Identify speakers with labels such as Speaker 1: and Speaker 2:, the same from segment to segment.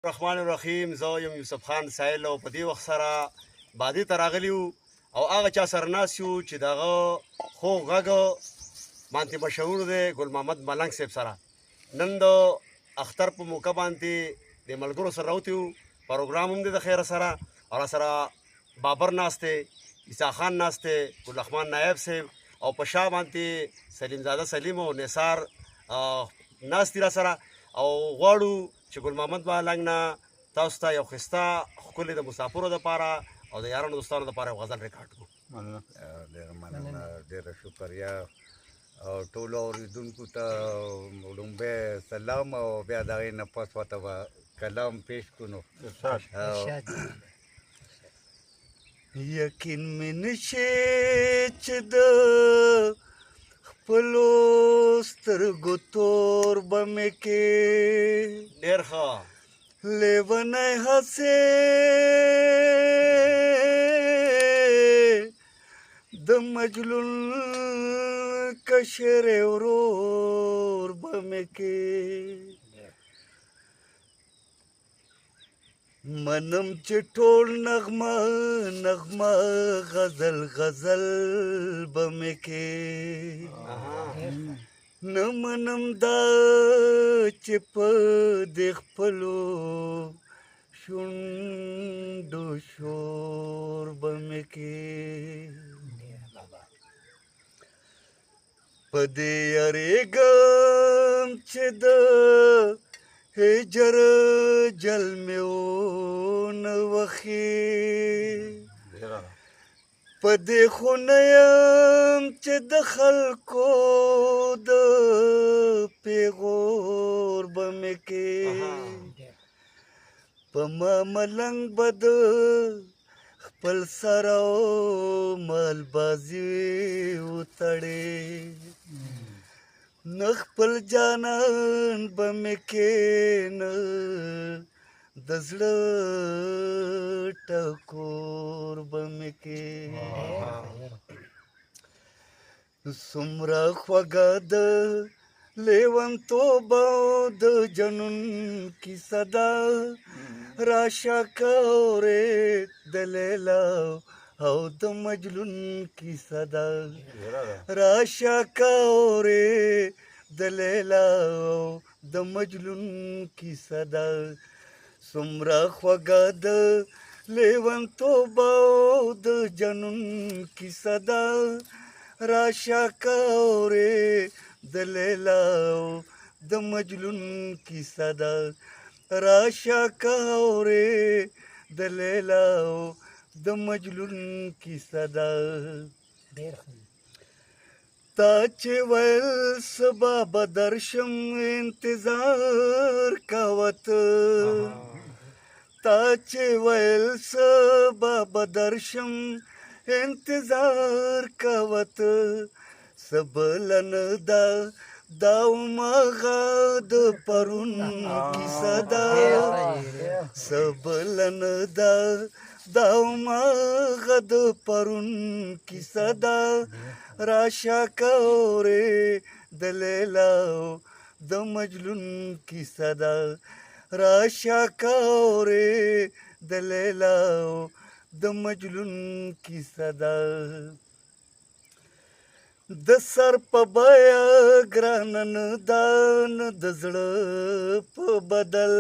Speaker 1: الرحمن الرحیم. زه یم یوسف خان سایل او په دې وخت سره بادي ته راغلی یو او هغه چا سره ناست یو چې دغه خوږ غږ باندې مشهور دی ګل محمد ملنګ صاحب سره. نن د اختر په موقع باندې د ملګرو سره راوتی یو. پروګرام هم دی د خیره سره او راسره بابر ناست دی، عیسی خان ناست دی، ګل رحمان نایب صاحب او په شا باندې سلیم زاده سلیم او نثار ناست دي راسره او غواړو چې ګل محمد ملنګ نه تاسو ته یو ښایسته ښکلې د مسافرو دپاره او د یارانو دوستانو دپاره یو غزل ریکارډ کړو.
Speaker 2: ډېره مننه، ډېره شکریا او ټولو اورېدونکو ته لومبی سلام او بیا د هغې نه پس ورته به کلام پیش کړو. نو یقین مې نشي چې د خپلو سترګو تور به مې کې
Speaker 1: ډېر ښه
Speaker 2: لیونی هسې د مجنون کشر ورور به مې کې منم چې ټول نغمه نغمه غزل غزل به مې کې نه منم دا چې په دې خپلو شونډو شور به مې کې په دې یارېږم چې د هجر جل مې ونه وخي په دې خو نه یم چې د خلکو د پیغور به مې کې په ما ملنګ به د خپل سر او مال بازي وتړې نه خپل جانان به مې کې نه د زړه ټکور به مې کې څومره خوږه د لیونتوب او د جنون کیسه ده راشه که اورې د لیلا او د مجنون کیسه ده راشه که اورې د لیلا او د مجنون کیسه ده څومره خوږه د لیونتوب او د جنون کیسه ده راشه که اورې د لیلا او د مجنون کیسه ده راشه که اورې د لیلا او د مجنون کیسه ده تا چې ویل سبا به درشم انتظار کوه ته تا چې ویل سبا به درشم انتظار کوه ته څه بله نه ده دا هماغه د پرون کیسه ده څه بله نه ده دا هماغه د پرون کیسه ده راشه که اورې د لیلا او د مجنون کیسه ده راشه که اورې د لیلا او د مجنون کیسه ده د سر په بیه ګرانه نه ده نه د زړه په بدل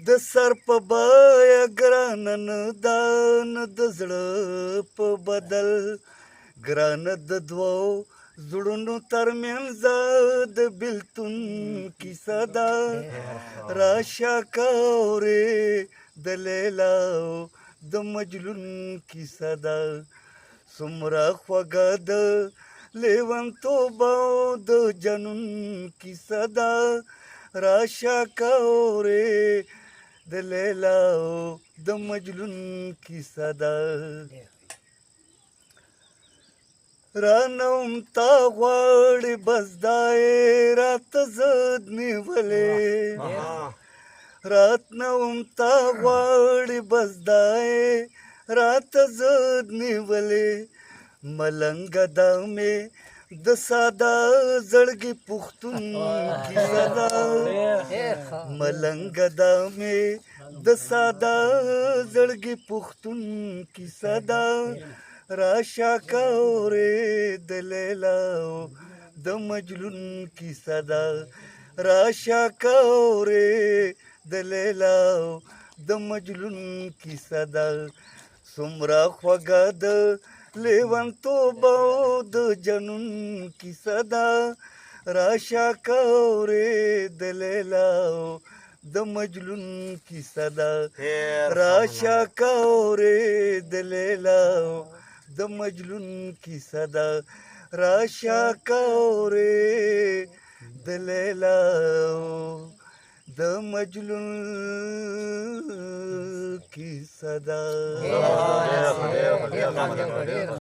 Speaker 2: د سر په بیه ګرانه نه ده نه د زړه په بدل ګرانه د دوو زړونو ترمنځ د بېلتون کیسه ده راشه که اورې د لیلا او د مجنون کیسه ده څومره خوږه د لیونتوب او د جنون کیسه ده راشه که اورې د لیلا او د مجنون کیسه ده رانه تا غواړي بس دا یې راته ضد نیولې راتنه تا غواړي بس دا یې راته ضد نیولې ملنګه دا مې د ساده زړګي پښتون کیسه ده ملنګ دا مې د ساده زړګي پښتون کیسه ده راشه کورې د لیلا د مجنون کیسه ده راشه کورې د لیلا د مجنون کیسه ده څومره خوږه ده لیونتوب او د جنون کیسه ده راشه کورې د لیلا د مجنون کیسه ده راشه کورې د لیلا د مجنون کیسه ده راشه کورې د لیلا د مجنون کیسه ده